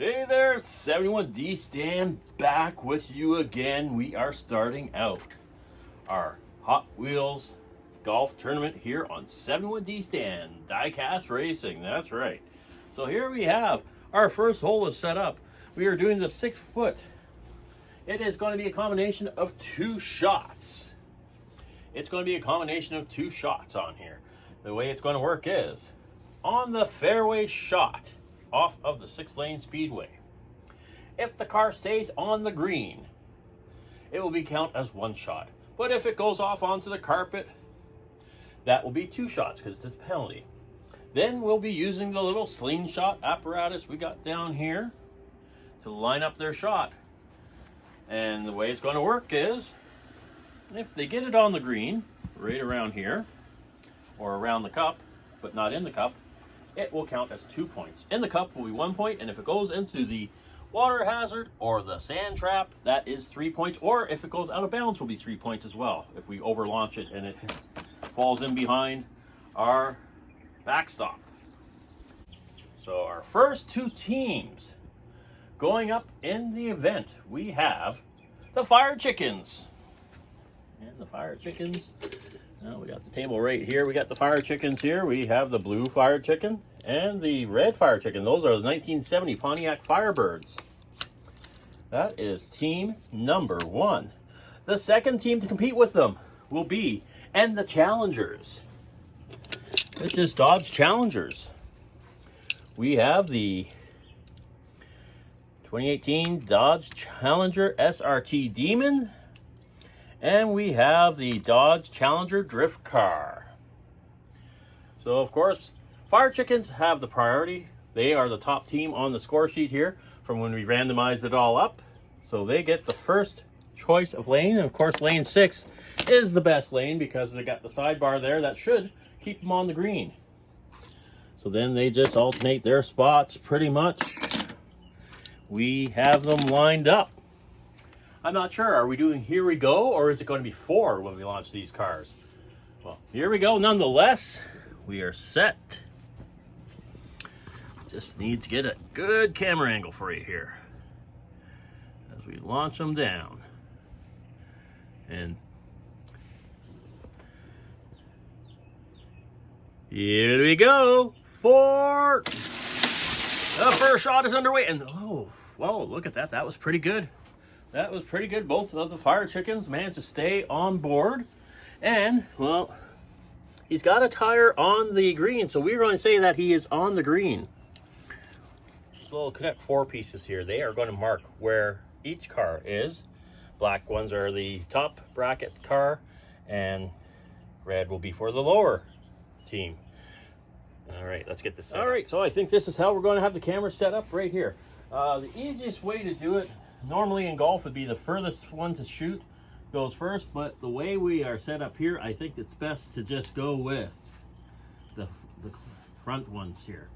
Hey there, 71D Stan back with you again. We are starting out our Hot Wheels golf tournament here on 71D Stan DieCast Racing. That's right. So here we have our first hole is set up. We are doing the 6 foot. It is going to be a combination of 2 shots. It's going to be a combination of 2 shots on here. The way it's going to work is on the fairway shot off of the 6-lane speedway. If the car stays on the green, it will be count as 1 shot. But if it goes off onto the carpet, that will be 2 shots because it's a penalty. Then we'll be using the little slingshot apparatus we got down here to line up their shot. And the way it's going to work is, if they get it on the green, right around here, or around the cup, but not in the cup, it will count as 2 points. In the cup will be 1 point, and if it goes into the water hazard or the sand trap, that is 3 points, or if it goes out of bounds will be 3 points as well, if we over launch it and it falls in behind our backstop. So our first 2 teams going up in the event, we have the Fire Chickens. And the Fire Chickens, now we got the table right here. We got the Fire Chickens here. We have the blue Fire Chicken and the red Fire Chicken. Those are the 1970 Pontiac Firebirds. That is team number 1. The second team to compete with them will be, and the Challengers. This is Dodge Challengers. We have the 2018 Dodge Challenger SRT Demon. And we have the Dodge Challenger Drift Car. So, of course, Fire Chickens have the priority. They are the top team on the score sheet here from when we randomized it all up. So they get the first choice of lane. And, of course, lane 6 is the best lane because they got the sidebar there that should keep them on the green. So then they just alternate their spots pretty much. We have them lined up. I'm not sure. Are we doing here we go, or is it going to be 4 when we launch these cars? Well, here we go. Nonetheless, we are set. Just need to get a good camera angle for you here as we launch them down. And here we go. 4. The first shot is underway, and oh, whoa! Look at that. That was pretty good. That was pretty good. Both of the Fire Chickens managed to stay on board. And, well, he's got a tire on the green, so we're going to say that he is on the green. So we'll connect 4 pieces here. They are going to mark where each car is. Black ones are the top bracket car, and red will be for the lower team. All right, let's get this set up. All right, so I think this is how we're going to have the camera set up right here. The easiest way to do it, normally in golf, would be the furthest one to shoot goes first, but the way we are set up here, I think it's best to just go with the front ones here.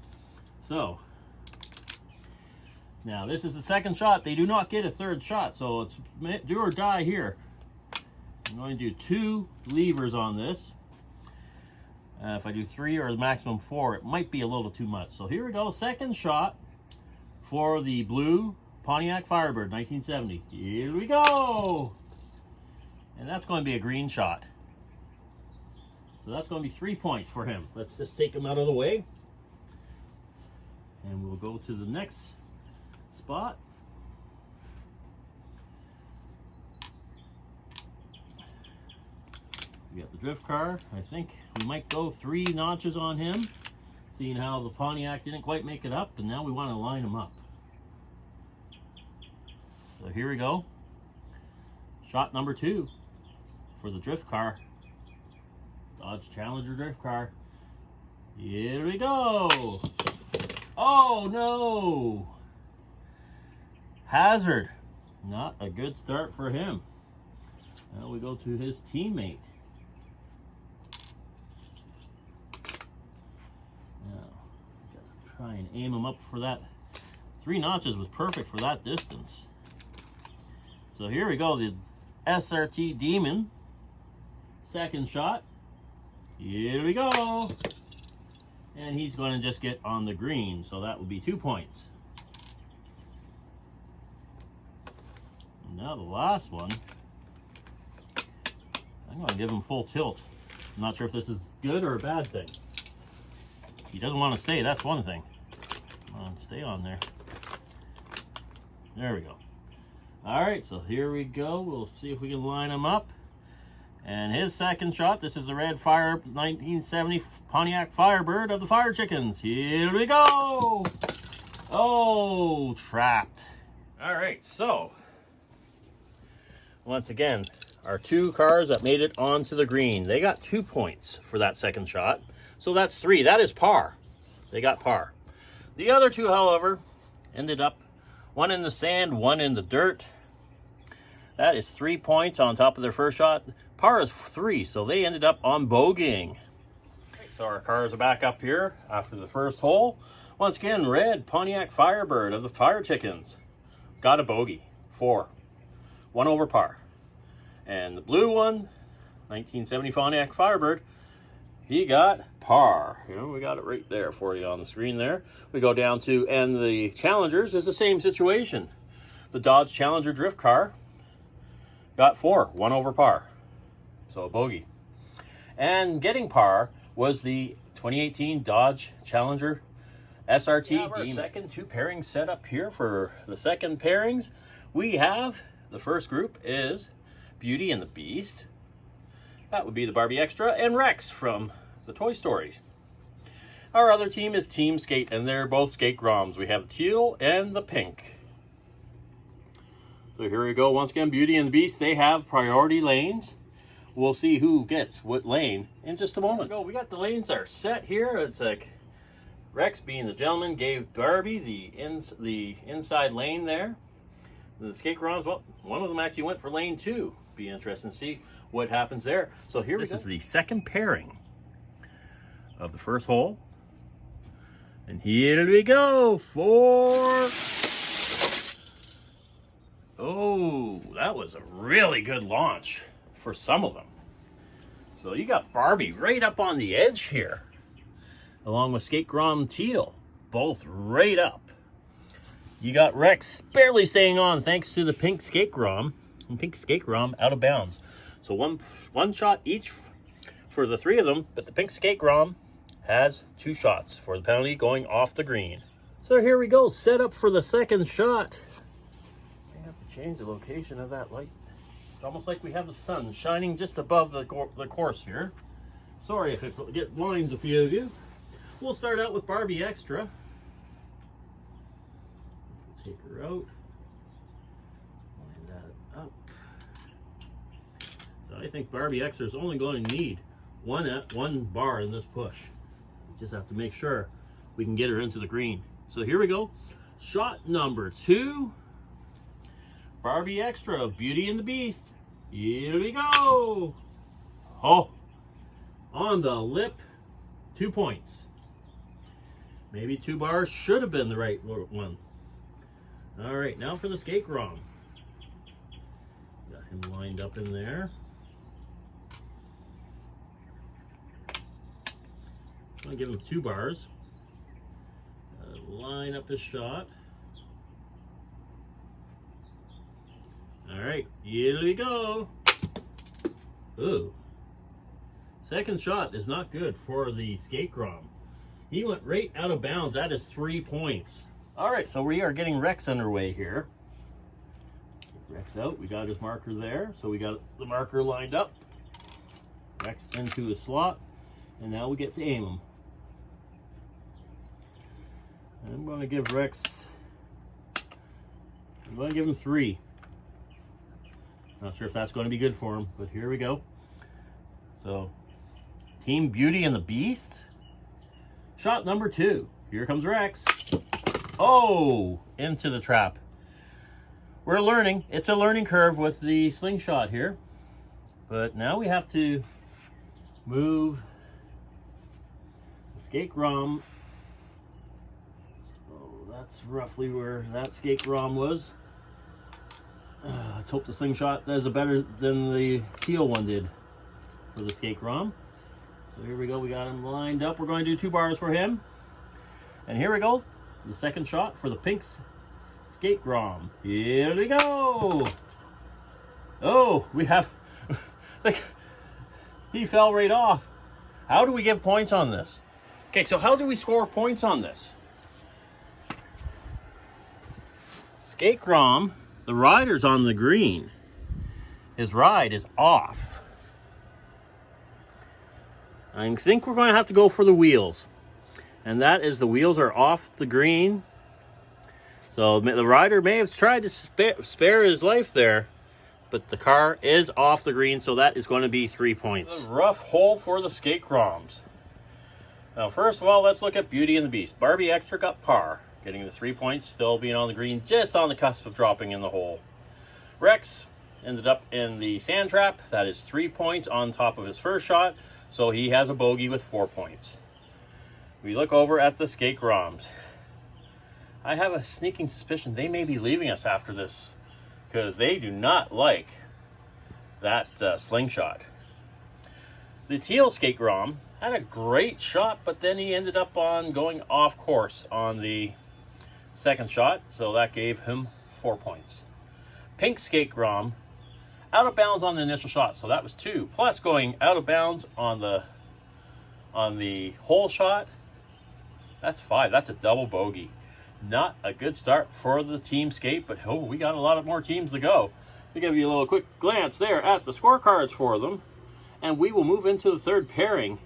So, now this is the second shot. They do not get a third shot, so it's do or die here. I'm going to do 2 levers on this. If I do 3 or the maximum 4, it might be a little too much. So here we go, second shot for the blue Pontiac Firebird 1970. Here we go. And that's going to be a green shot. So that's going to be 3 points for him. Let's just take him out of the way. And we'll go to the next spot. We got the drift car. I think we might go 3 notches on him, seeing how the Pontiac didn't quite make it up, and now we want to line him up. So here we go. Shot number 2 for the drift car. Dodge Challenger drift car. Here we go. Oh no! Hazard. Not a good start for him. Now we go to his teammate. Now, gotta try and aim him up for that. 3 notches was perfect for that distance. So here we go, the SRT Demon. Second shot. Here we go. And he's going to just get on the green, so that will be 2 points. Now the last one, I'm going to give him full tilt. I'm not sure if this is good or a bad thing. He doesn't want to stay, that's one thing. Come on, stay on there. There we go. All right, so here we go. We'll see if we can line him up. And his second shot, this is the red Fire 1970 Pontiac Firebird of the Fire Chickens. Here we go. Oh, trapped. All right, so once again, our two cars that made it onto the green, they got 2 points for that second shot. So that's 3. That is par. They got par. The other two, however, ended up one in the sand, one in the dirt. That is 3 points on top of their first shot. Par is 3, so they ended up on bogeying. So our cars are back up here after the first hole. Once again, red Pontiac Firebird of the Fire Chickens got a bogey, 4. 1 over par. And the blue one, 1970 Pontiac Firebird, he got par. You know, we got it right there for you on the screen there. We go down to, and the Challengers is the same situation. The Dodge Challenger drift car got 4, 1 over par. So a bogey. And getting par was the 2018 Dodge Challenger SRT. Our second 2 pairings set up here for the second pairings. We have, the first group is Beauty and the Beast. That would be the Barbie Extra and Rex from the Toy Story. Our other team is Team Skate, and they're both skate groms. We have the teal and the pink. So here we go. Once again, Beauty and the Beast, they have priority lanes. We'll see who gets what lane in just a moment. We got the lanes are set here. It's like Rex, being the gentleman, gave Barbie the inside lane there. The skate groms, well, one of them actually went for lane 2. Be interesting to see what happens there. So here we go. This is the second pairing of the first hole. And here we go. 4. Oh, that was a really good launch for some of them. So you got Barbie right up on the edge here, along with Skate Grom Teal, both right up. You got Rex barely staying on thanks to the pink Skate Grom, and pink Skate Grom out of bounds. So one shot each for the 3 of them, but the pink Skate Grom has 2 shots for the penalty going off the green. So here we go, set up for the second shot. I have to change the location of that light. It's almost like we have the sun shining just above the course here. Sorry if it blinds a few of you. We'll start out with Barbie Extra. Take her out. Line that up. So I think Barbie Extra is only going to need one bar in this push. We just have to make sure we can get her into the green. So here we go. Shot number 2. Barbie Extra of Beauty and the Beast. Here we go. Oh, on the lip, 2 points. Maybe 2 bars should have been the right one. All right, now for the Skate Grom. Got him lined up in there. I'm gonna give him 2 bars. Line up his shot. All right, here we go. Ooh. Second shot is not good for the Skate Grom. He went right out of bounds. That is 3 points. All right, so we are getting Rex underway here. Take Rex out. We got his marker there. So we got the marker lined up. Rex into his slot. And now we get to aim him. I'm going to give Rex, I'm going to give him 3. Not sure if that's going to be good for him, but here we go. So, Team Beauty and the Beast. Shot number 2. Here comes Rex. Oh, into the trap. We're learning. It's a learning curve with the slingshot here. But now we have to move the Skate Grom. So that's roughly where that Skate Grom was. Let's hope the slingshot does it better than the teal one did for the Skate Grom. So here we go. We got him lined up. We're going to do 2 bars for him. And here we go. The second shot for the pink Skate Grom. Here we go. Oh, we have, like, he fell right off. How do we give points on this? Okay, so how do we score points on this? Skate Grom, the rider's on the green. His ride is off. I think we're going to have to go for the wheels. And that is, the wheels are off the green. So the rider may have tried to spare his life there, but the car is off the green, so that is going to be 3 points. A rough hole for the Skate Groms. Now, first of all, let's look at Beauty and the Beast. Barbie Extra got par, getting the 3 points, still being on the green, just on the cusp of dropping in the hole. Rex ended up in the sand trap. That is 3 points on top of his first shot, so he has a bogey with 4 points. We look over at the Skate Groms. I have a sneaking suspicion they may be leaving us after this, because they do not like that slingshot. The teal Skate Grom had a great shot, but then he ended up on going off course on the second shot, so that gave him 4 points. Pink Skate Grom, out of bounds on the initial shot, so that was 2, plus going out of bounds on the hole shot, that's 5. That's a double bogey. Not a good start for the team skate, but oh, we got a lot of more teams to go. We give you a little quick glance there at the scorecards for them, and we will move into the third pairing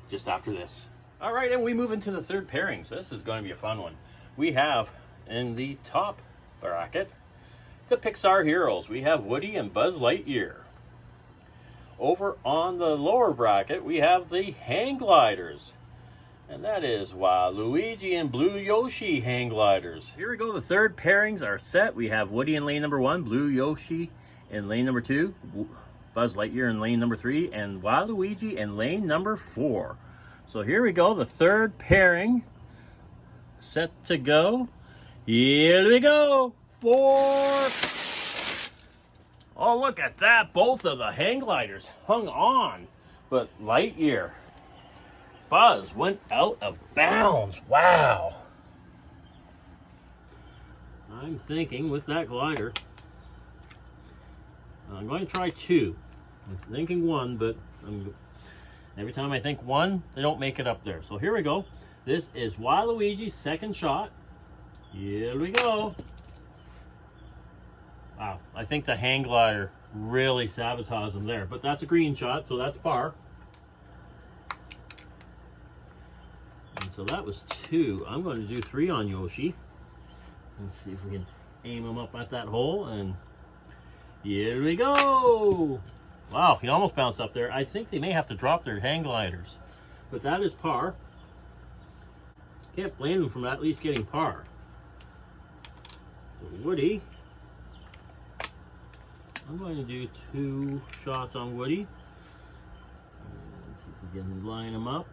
just after this. All right, and we move into the third pairing, so this is going to be a fun one. We have in the top bracket the Pixar heroes. We have Woody and Buzz Lightyear. Over on the lower bracket, we have the hang gliders. And that is Waluigi and Blue Yoshi hang gliders. Here we go, the third pairings are set. We have Woody in lane number 1, Blue Yoshi in lane number 2, Buzz Lightyear in lane number 3, and Waluigi in lane number 4. So here we go, the third pairing set to go. Here we go. 4. Oh, look at that. Both of the hang gliders hung on, but Lightyear, Buzz went out of bounds. Wow. I'm thinking with that glider, I'm going to try 2. I'm thinking 1, but every time I think 1, they don't make it up there. So here we go. This is Waluigi's second shot. Here we go. Wow, I think the hang glider really sabotaged him there, but that's a green shot, so that's par. And so that was 2. I'm going to do 3 on Yoshi. Let's see if we can aim him up at that hole, and here we go. Wow, he almost bounced up there. I think they may have to drop their hang gliders, but that is par. Can't blame them from at least getting par. So Woody, I'm going to do 2 shots on Woody. Let's see if we can line him up.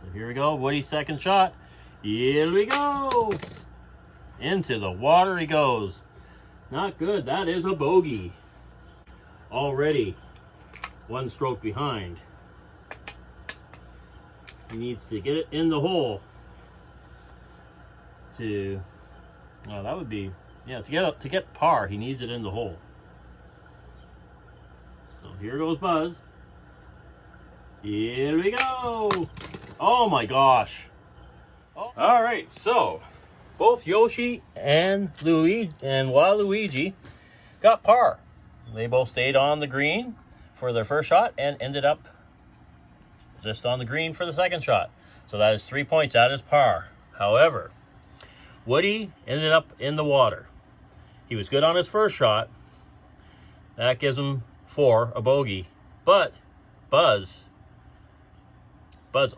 So here we go, Woody's second shot. Here we go. Into the water he goes. Not good, that is a bogey. Already 1 stroke behind. He needs to get it in the hole to, well, that would be, yeah, to get par, he needs it in the hole. So here goes Buzz. Here we go. Oh my gosh. Oh. All right, so both Yoshi and Waluigi got par. They both stayed on the green for their first shot and ended up just on the green for the second shot. So that is 3 points. That is par. However, Woody ended up in the water. He was good on his first shot. That gives him 4, a bogey. But Buzz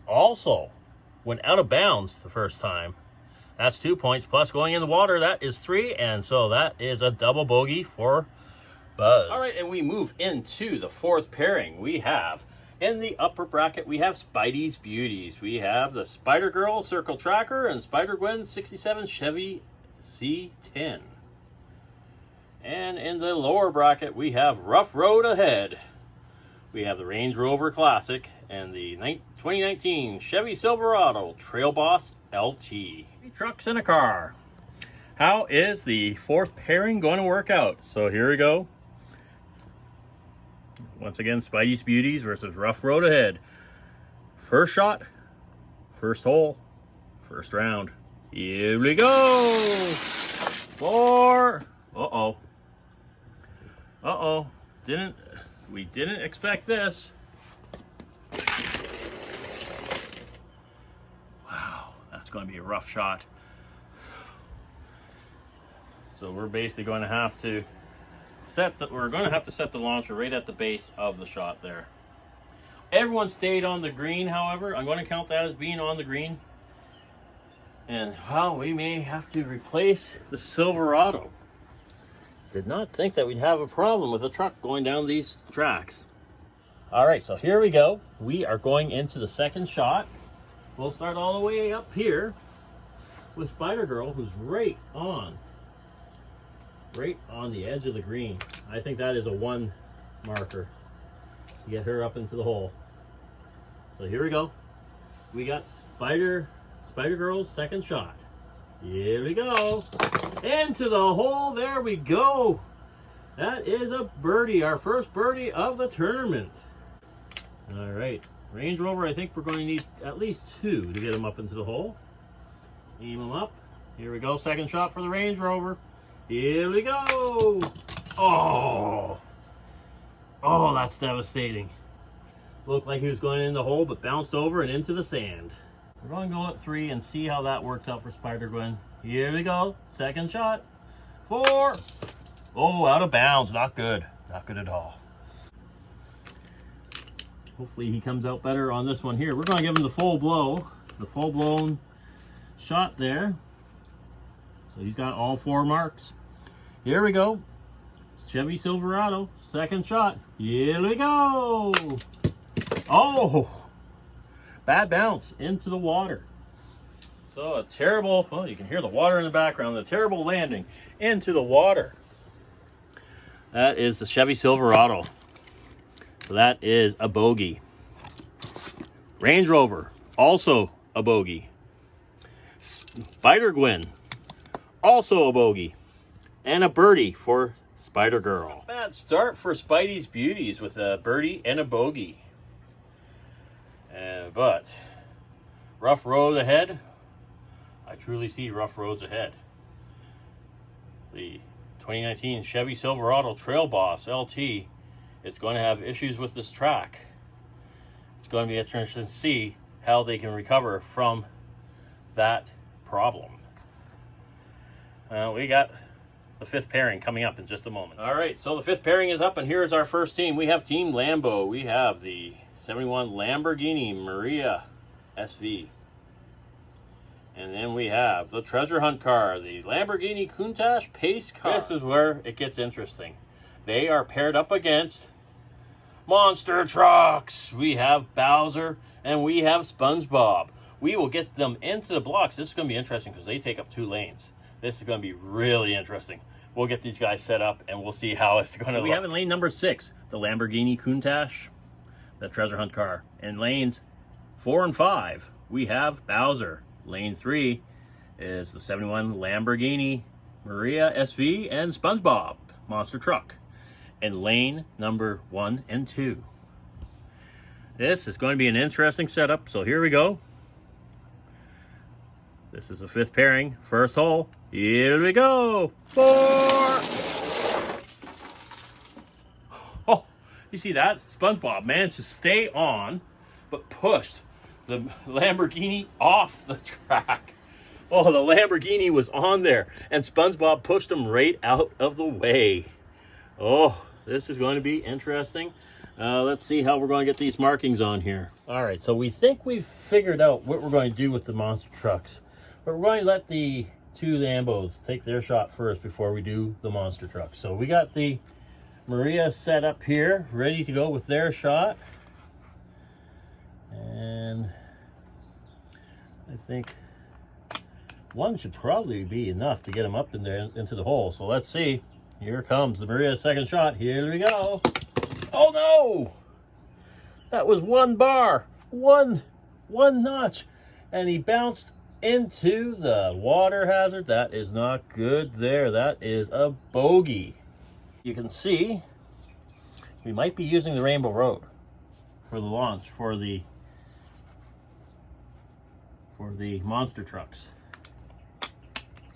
also went out of bounds the first time. That's 2 points, plus going in the water, that is 3, and so that is a double bogey for Buzz. All right, and we move into the fourth pairing. We have, in the upper bracket, we have Spidey's Beauties. We have the Spider-Girl Circle Tracker and Spider-Gwen 67 Chevy C10. And in the lower bracket, we have Rough Road Ahead. We have the Range Rover Classic and the 2019 Chevy Silverado Trail Boss LT. 3 trucks in a car. How is the fourth pairing going to work out? So here we go. Once again, Spidey's Beauties versus Rough Road Ahead. First shot, first hole, first round. Here we go. 4. Uh-oh. Uh-oh. We didn't expect this. Wow, that's going to be a rough shot. So we're basically going to have to set the launcher right at the base of the shot there. Everyone stayed on the green, however. I'm going to count that as being on the green. And, well, we may have to replace the Silverado. Did not think that we'd have a problem with a truck going down these tracks. All right, so here we go. We are going into the second shot. We'll start all the way up here with Spider Girl, who's right on the edge of the green. I think that is a 1 marker to get her up into the hole. So here we go. We got Spider Girl's second shot. Here we go. Into the hole. There we go. That is a birdie, our first birdie of the tournament. All right, Range Rover, I think we're going to need at least 2 to get them up into the hole. Aim them up. Here we go, second shot for the Range Rover. Here we go. Oh, that's devastating. Looked like he was going in the hole, but bounced over and into the sand. We're going to go at 3 and see how that works out for Spider-Gwen. Here we go. Second shot. 4. Oh, out of bounds. Not good. Not good at all. Hopefully he comes out better on this one here. We're going to give him the full blow. The full-blown shot there. So he's got all 4 marks. Here we go. Chevy Silverado. Second shot. Here we go. Oh! Bad bounce into the water. So a terrible, well, you can hear the water in the background, the terrible landing into the water. That is the Chevy Silverado. So that is a bogey. Range Rover, also a bogey. Spider-Gwen, also a bogey. And a birdie for Spider Girl. Bad start for Spidey's Beauties with a birdie and a bogey. But rough road ahead. I truly see rough roads ahead. The 2019 Chevy Silverado Trail Boss LT is going to have issues with this track. It's going to be interesting to see how they can recover from that problem. We got the 5th pairing coming up in just a moment. All right, so the 5th pairing is up, and here's our first team. We have Team Lambo. We have the 71 Lamborghini Maria SV. And then we have the treasure hunt car, the Lamborghini Countach Pace car. This is where it gets interesting. They are paired up against monster trucks. We have Bowser and we have SpongeBob. We will get them into the blocks. This is going to be interesting because they take up 2 lanes. This is going to be really interesting. We'll get these guys set up and we'll see how it's going to look. We have in lane number 6, the Lamborghini Countach, the treasure hunt car. In lanes 4 and 5, we have Bowser. Lane 3 is the 71 Lamborghini Maria SV and SpongeBob monster truck. And lane number 1 and 2. This is going to be an interesting setup, so here we go. This is the 5th pairing, first hole. Here we go. 4. Oh, you see that? SpongeBob managed to stay on, but pushed the Lamborghini off the track. Oh, the Lamborghini was on there, and SpongeBob pushed him right out of the way. Oh, this is going to be interesting. Let's see how we're going to get these markings on here. All right, so we think we've figured out what we're going to do with the monster trucks. But we're going to let the 2 Lambos take their shot first before we do the monster trucks. So we got the Maria set up here, ready to go with their shot. And I think 1 should probably be enough to get them up in there into the hole. So let's see. Here comes the Maria's second shot. Here we go. Oh no! That was 1 bar, one notch, and he bounced into the water hazard. That is not good there. That is a bogey. You can see we might be using the Rainbow Road for the launch for the monster trucks.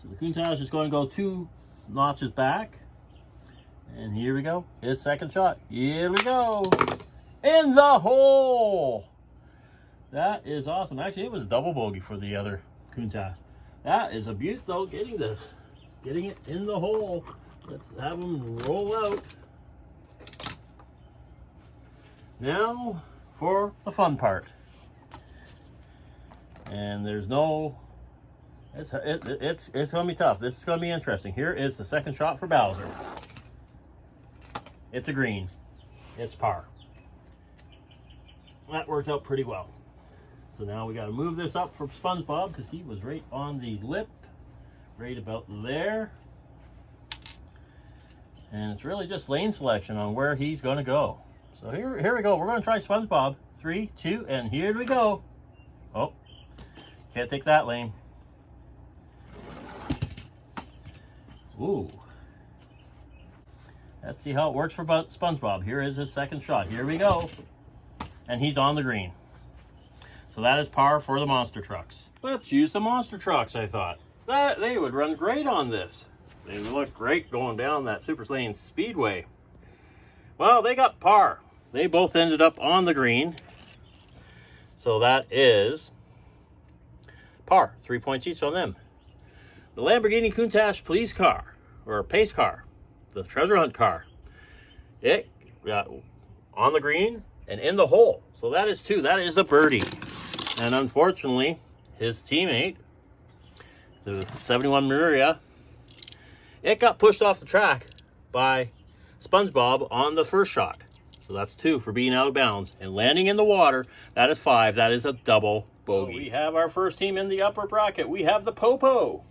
So the Countach is going to go 2 notches back. And here we go. His second shot. Here we go. In the hole. That is awesome. Actually, it was a double bogey for the other Countach. That is a beaut though, getting it in the hole. Let's have them roll out. Now for the fun part. And there's no, it's going to be tough. This is going to be interesting. Here is the second shot for Bowser. It's a green. It's par. That worked out pretty well. So now we got to move this up for SpongeBob because he was right on the lip, right about there. And it's really just lane selection on where he's going to go. So here we go. We're going to try SpongeBob. 3, 2, and here we go. Oh, can't take that lane. Ooh. Let's see how it works for SpongeBob. Here is his second shot. Here we go. And he's on the green. So that is par for the monster trucks. Let's use the monster trucks, I thought. They would run great on this. They would look great going down that Super Lane Speedway. Well, they got par. They both ended up on the green. So that is par. 3 points each on them. The Lamborghini Countach police car, or pace car, the treasure hunt car, it got on the green and in the hole. So that is 2. That is a birdie. And unfortunately, his teammate, the 71 Maria, it got pushed off the track by SpongeBob on the first shot. So that's 2 for being out of bounds. And landing in the water, that is 5. That is a double bogey. So we have our first team in the upper bracket. We have the Popo.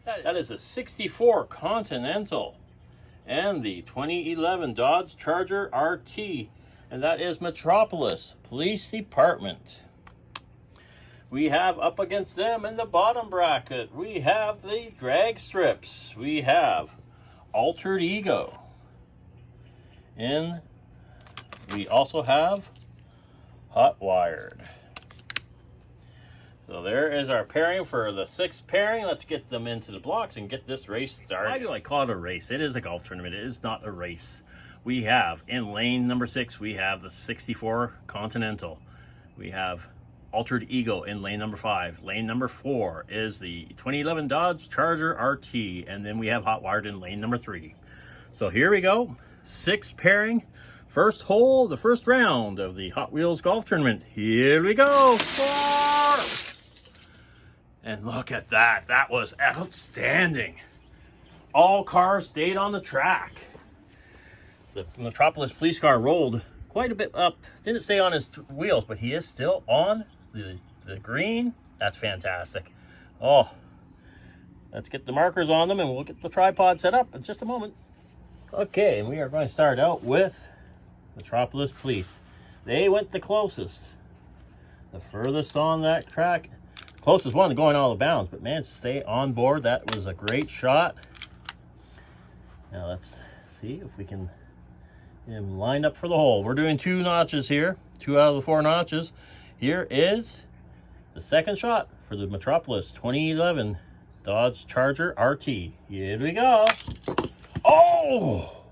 That is a 64 Continental. And the 2011 Dodge Charger RT. And that is Metropolis Police Department. We have up against them in the bottom bracket, we have the drag strips. We have Altered Ego. And we also have Hot Wired. So there is our pairing for the 6th pairing. Let's get them into the blocks and get this race started. Why do I call it a race? It is a golf tournament. It is not a race. We have in lane number 6, we have the 64 Continental. We have Altered Ego in lane number 5. Lane number 4 is the 2011 Dodge Charger RT. And then we have Hot Wired in lane number 3. So here we go. 6th pairing. First hole, the first round of the Hot Wheels Golf Tournament. Here we go. 4! And look at that. That was outstanding. All cars stayed on the track. The Metropolis police car rolled quite a bit up. Didn't stay on his wheels, but he is still on the green. That's fantastic. Oh, let's get the markers on them and we'll get the tripod set up in just a moment. Okay, and we are going to start out with Metropolis Police. They went the closest. The furthest on that track. Closest one to going all the bounds, but managed to stay on board. That was a great shot. Now let's see if we can get him lined up for the hole. We're doing 2 notches here. 2 out of the 4 notches. Here is the second shot for the Metropolis 2011 Dodge Charger RT. Here we go. Oh!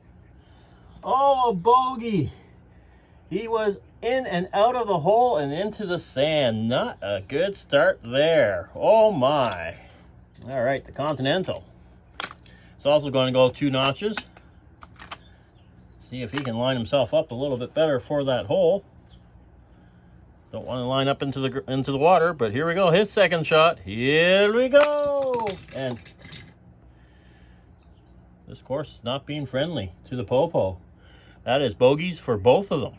Oh, bogey. He was in and out of the hole and into the sand. Not a good start there. Oh my. All right, the Continental. It's also going to go 2 notches. See if he can line himself up a little bit better for that hole. Don't want to line up into the water, but here we go. His second shot. Here we go. And this course is not being friendly to the Popo. That is bogeys for both of them.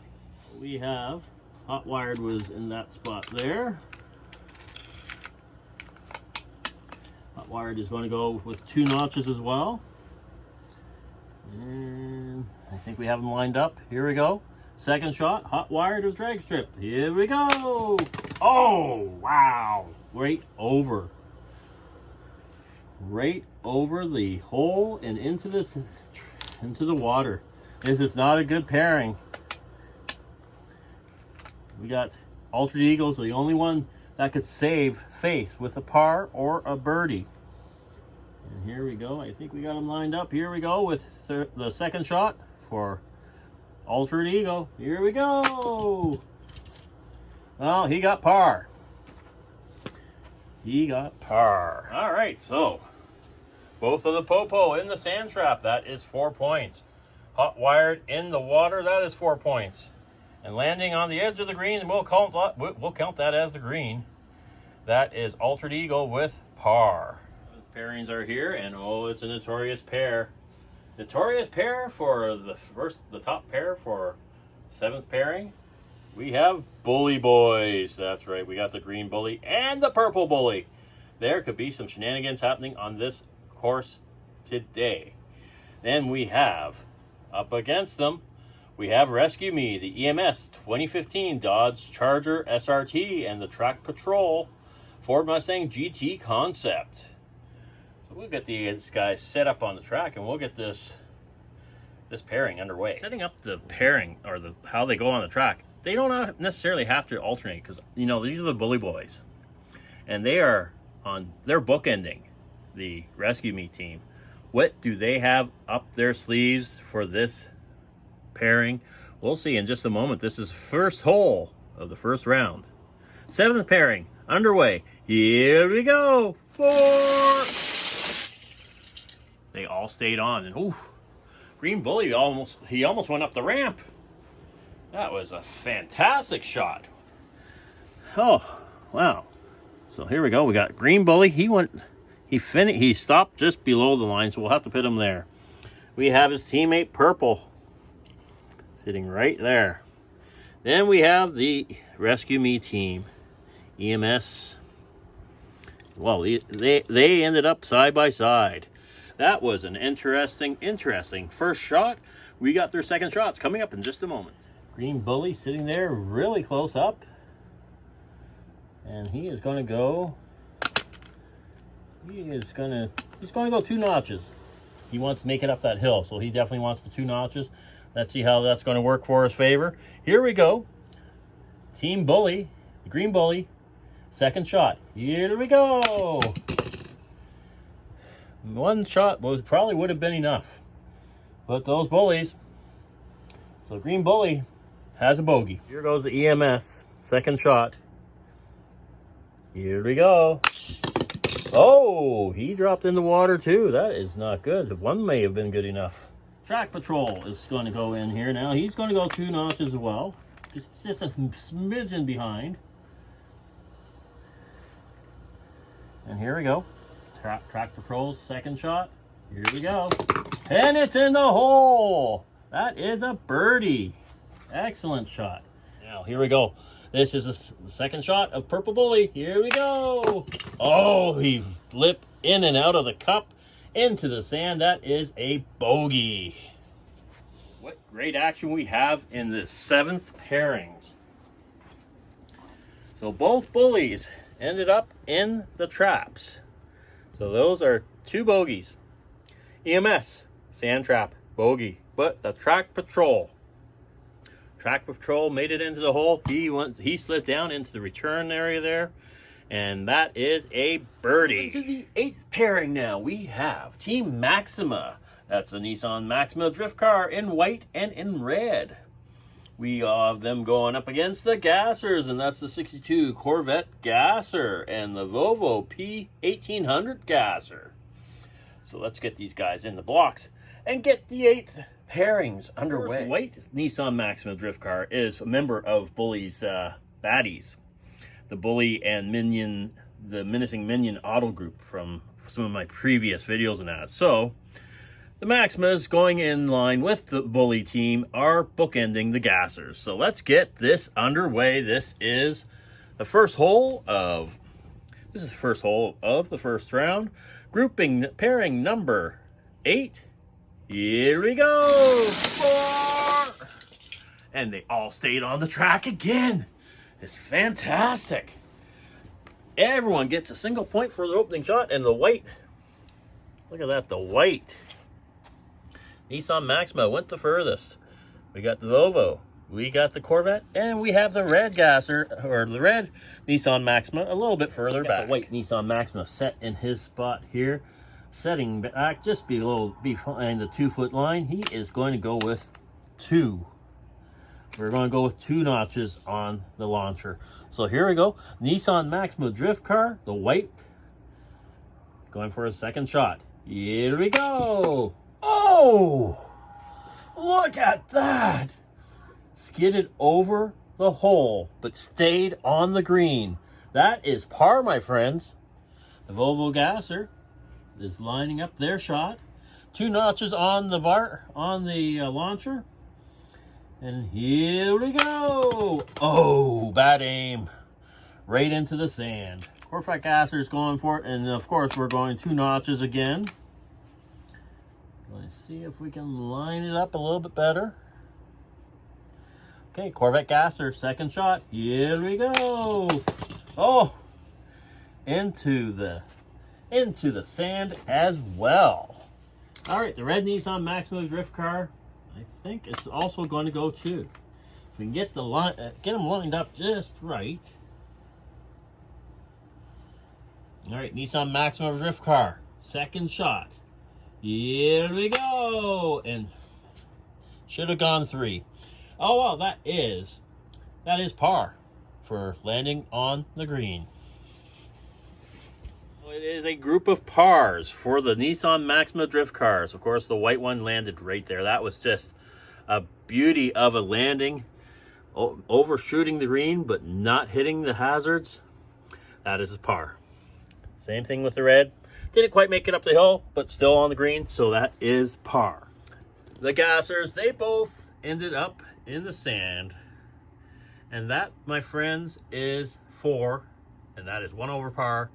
We have Hot Wired was in that spot there. Hot Wired is going to go with 2 notches as well. And I think we have them lined up. Here we go. Second shot, Hot Wired of drag strip. Here we go. Oh, wow. Right over right over the hole and into the water. This is not a good pairing. We got Altered Eagles, the only one that could save face with a par or a birdie. And here we go. I think we got them lined up. Here we go with the second shot for Altered Eagle. Here we go. Well, he got par. He got par. All right, so both of the popo in the sand trap, that is 4 points. Hot wired in the water, that is 4 points. And landing on the edge of the green, we'll count that as the green. That is Altered Eagle with par. The pairings are here, and oh, it's a notorious pair. Notorious pair for the top pair for 7th pairing. We have Bully Boys. That's right, we got the green bully and the purple bully. There could be some shenanigans happening on this course today. Then we have, up against them, we have Rescue Me, the EMS 2015 Dodge Charger SRT, and the Track Patrol Ford Mustang GT Concept. So we'll get these guys set up on the track, and we'll get this pairing underway. Setting up the pairing, or how they go on the track, they don't necessarily have to alternate, because you know these are the Bully Boys, and they're bookending the Rescue Me team. What do they have up their sleeves for this pairing? We'll see in just a moment. This is first hole of the first round. 7th pairing underway. Here we go. 4. They all stayed on, and ooh, green bully almost went up the ramp. That was a fantastic shot. Oh wow. So here we go. We got green bully. He stopped just below the line, so we'll have to put him there. We have his teammate purple sitting right there. Then we have the Rescue Me team, EMS. Well, they ended up side by side. That was an interesting first shot. We got their second shots coming up in just a moment. Green bully sitting there really close up, and he is going to go. He's going to go 2 notches. He wants to make it up that hill, so he definitely wants the 2 notches. Let's see how that's going to work for his favor. Here we go. Team Bully, the green bully, second shot. Here we go. 1 shot probably would have been enough, but those bullies. So green bully has a bogey. Here goes the EMS, second shot. Here we go. Oh, he dropped in the water too. That is not good. 1 may have been good enough. Track Patrol is going to go in here now. He's going to go 2 notches as well. Just a smidgen behind. And here we go. Track Patrol's second shot. Here we go. And it's in the hole. That is a birdie. Excellent shot. Now, here we go. This is the second shot of Purple Bully. Here we go. Oh, he flipped in and out of the cup into the sand. That is a bogey. What great action we have in the 7th pairings. So both bullies ended up in the traps. So those are 2 bogeys. EMS, sand trap, bogey. But the Track Patrol made it into the hole. He slid down into the return area there, and that is a birdie. Into the 8th pairing now, we have Team Maxima. That's a Nissan Maxima drift car in white and in red. We have them going up against the Gassers, and that's the 62 Corvette Gasser and the Volvo P1800 Gasser. So let's get these guys in the blocks and get the 8th pairings underway. The white Nissan Maxima drift car is a member of Bully's baddies, the Bully and Minion, the Menacing Minion Auto Group from some of my previous videos and that. So the Maximas going in line with the Bully team are bookending the Gassers. So let's get this underway. This is the first hole of the first round. Pairing number 8. Here we go. 4. And they all stayed on the track again. It's fantastic. Everyone gets a single point for the opening shot, and the white Look at that, the white. Nissan Maxima went the furthest. We got the Volvo, we got the Corvette, and we have the red gasser, or the red Nissan Maxima a little bit further back. The white Nissan Maxima set in his spot here, setting back just behind the 2-foot line. He is going to go with 2. We're going to go with 2 notches on the launcher. So here we go. Nissan Maxima drift car, the white, going for a second shot. Here we go. Oh, look at that. Skidded over the hole, but stayed on the green. That is par, my friends. The Volvo gasser is lining up their shot. 2 notches on the launcher. And here we go. Oh, bad aim. Right into the sand. Corvette gasser is going for it. And of course, we're going 2 notches again. Let's see if we can line it up a little bit better. Okay, Corvette gasser, second shot. Here we go. Oh, into the sand as well. All right, the red Nissan Maxima drift car, I think it's also going to go too. If we can get them lined up just right. All right, Nissan Maxima drift car, second shot. Here we go, and should have gone 3. Oh well, that is par for landing on the green. It is a group of pars for the Nissan Maxima drift cars. Of course, the white one landed right there. That was just a beauty of a landing, overshooting the green but not hitting the hazards. That is a par. Same thing with the red. Didn't quite make it up the hill, but still on the green, so that is par. The gassers, they both ended up in the sand. And that, my friends, is 4. And that is 1 over par.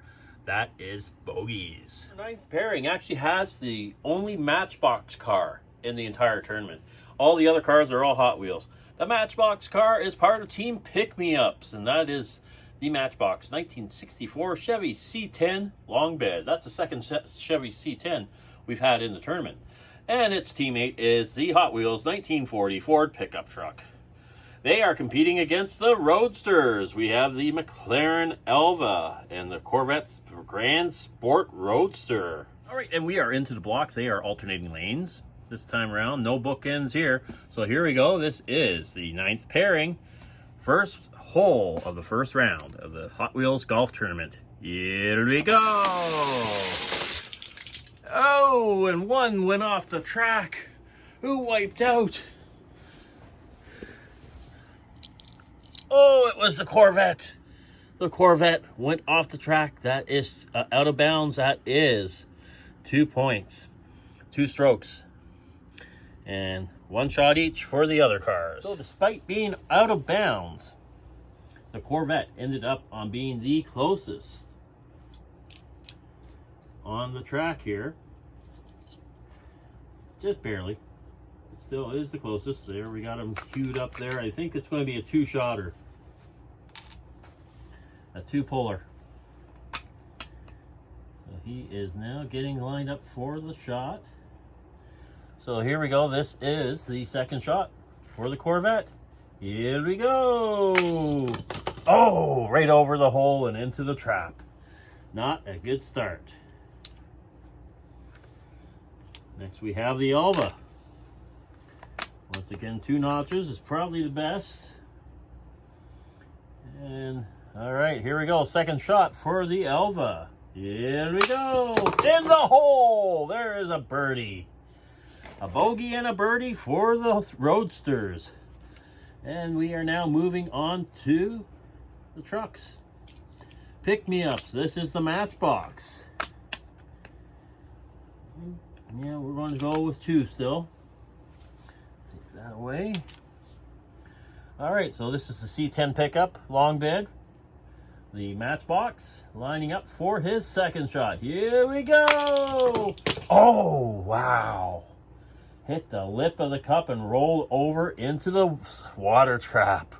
That is bogeys. The 9th pairing actually has the only Matchbox car in the entire tournament. All the other cars are all Hot Wheels. The Matchbox car is part of Team Pick-Me-Ups, and that is the Matchbox 1964 Chevy C10 long bed. That's the second Chevy C10 we've had in the tournament. And its teammate is the Hot Wheels 1940 Ford pickup truck. They are competing against the Roadsters. We have the McLaren Elva and the Corvette Grand Sport Roadster. All right, and we are into the blocks. They are alternating lanes this time around. No bookends here. So here we go. This is the 9th pairing. First hole of the first round of the Hot Wheels Golf Tournament. Here we go. Oh, and one went off the track. Who wiped out? Oh, it was the Corvette. The Corvette went off the track. That is out of bounds. That is 2 points. 2 strokes. And 1 shot each for the other cars. So despite being out of bounds, the Corvette ended up on being the closest on the track here. Just barely. It still is the closest. There, we got him queued up there. I think it's going to be a 2-shotter. A 2-puller. So he is now getting lined up for the shot. So here we go. This is the second shot for the Corvette. Here we go. Oh, right over the hole and into the trap. Not a good start. Next we have the Elva. Once again, 2 notches is probably the best. And all right, here we go. Second shot for the Elva. Here we go. In the hole. There is a birdie. A bogey and a birdie for the Roadsters. And we are now moving on to the trucks. Pick-me-ups. This is the Matchbox. Yeah, we're going to go with 2 still. Take that away. All right, so this is the C10 pickup, long bed. The Matchbox lining up for his second shot. Here we go. Oh, wow. Hit the lip of the cup and rolled over into the water trap.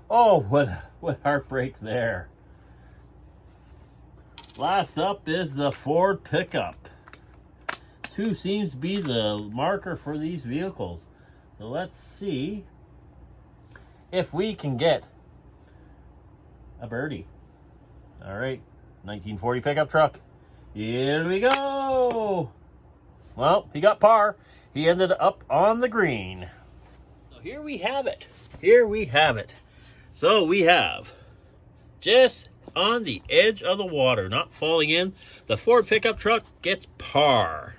Oh, what heartbreak there. Last up is the Ford pickup. 2 seems to be the marker for these vehicles. So let's see if we can get a birdie. All right, 1940 pickup truck. Here we go. Well, he got par. He ended up on the green. So here we have it. Here we have it. So we have just on the edge of the water, not falling in, the Ford pickup truck gets par.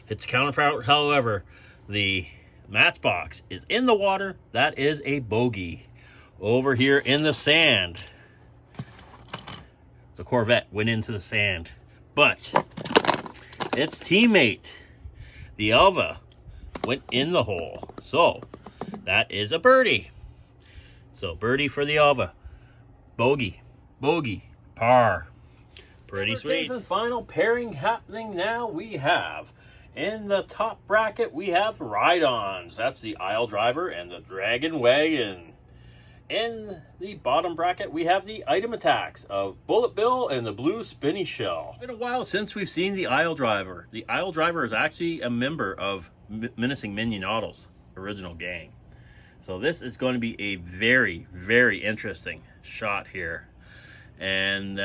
Its counterpart, however, the matchbox is in the water. That is a bogey. Over here in the sand, the Corvette went into the sand, but its teammate, the Alva, went in the hole. So that is a birdie. So birdie for the Alva. Bogey, bogey, par. Pretty sweet. The final pairing happening now. We have in the top bracket, we have ride-ons. That's the aisle driver and the dragon wagon. In the bottom bracket, we have the item attacks of Bullet Bill and the blue spinny shell. It's been a while since we've seen the aisle driver. The aisle driver is actually a member of Menacing Minion Auto's original gang. So this is going to be a very, very interesting shot here. And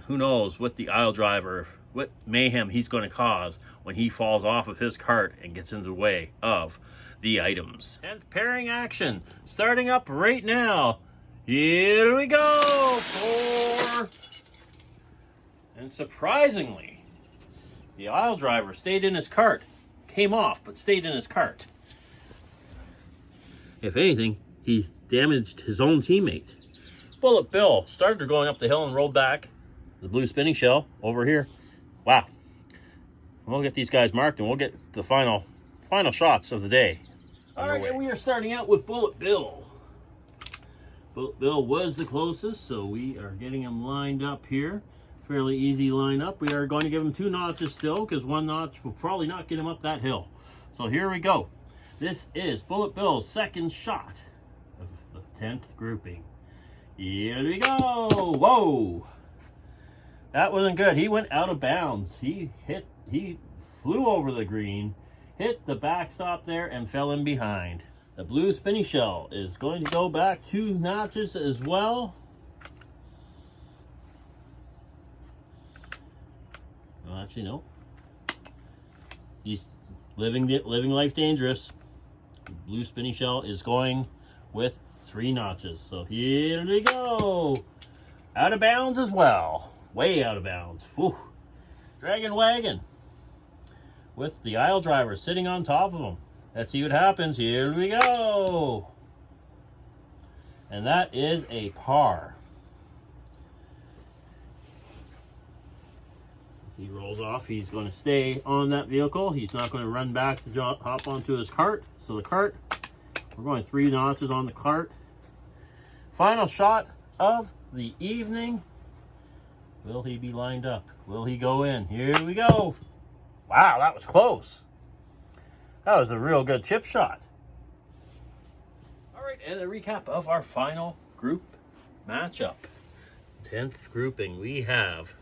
who knows what the aisle driver, what mayhem he's going to cause when he falls off of his cart and gets into the way of the items. 10th pairing action starting up right now. Here we go. 4. And surprisingly, the aisle driver stayed in his cart. Came off, but stayed in his cart. If anything, he damaged his own teammate. Bullet Bill started going up the hill and rolled back. The blue spinning shell over here. Wow. We'll get these guys marked and we'll get the final shots of the day. All right, and we are starting out with Bullet Bill. Bullet Bill was the closest, so we are getting him lined up here. Fairly easy lineup. We are going to give him 2 notches still, because 1 notch will probably not get him up that hill. So here we go. This is Bullet Bill's second shot of the 10th grouping. Here we go. Whoa. That wasn't good. He went out of bounds. He flew over the green, hit the backstop there, and fell in behind. The blue spinny shell is going to go back 2 notches as well. Well, actually, no. He's living life dangerous. The blue spinny shell is going with 3 notches. So here we go. Out of bounds as well. Way out of bounds. Whew. Dragon wagon with the aisle driver sitting on top of him. Let's see what happens. Here we go. And that is a par. As he rolls off, he's going to stay on that vehicle. He's not going to run back to hop onto his cart. So the cart, we're going 3 notches on the cart. Final shot of the evening. Will he be lined up? Will he go in? Here we go. Wow, that was close. That was a real good chip shot. All right, and a recap of our final group matchup. 10th grouping, we have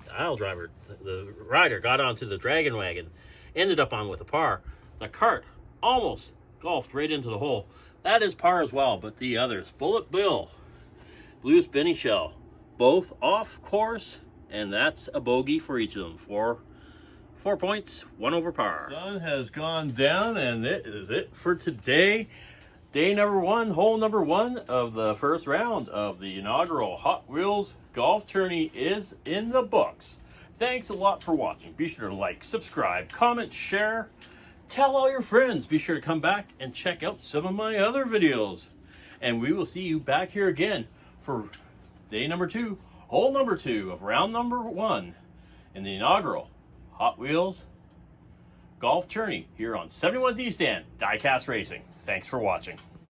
the aisle driver. The rider got onto the dragon wagon, ended up on with a par. The cart almost golfed right into the hole. That is par as well, but the others, Bullet Bill, blue spinny shell, both off course, and that's a bogey for each of them. 4 points, 1 over par. Sun has gone down, and it is it for today. Day number 1, hole number 1 of the first round of the inaugural Hot Wheels Golf Tourney is in the books. Thanks a lot for watching. Be sure to like, subscribe, comment, share. Tell all your friends. Be sure to come back and check out some of my other videos. And we will see you back here again for day number 2, hole number 2 of round number 1 in the inaugural Hot Wheels Golf Tourney here on 71 D Stand DieCast Racing. Thanks for watching.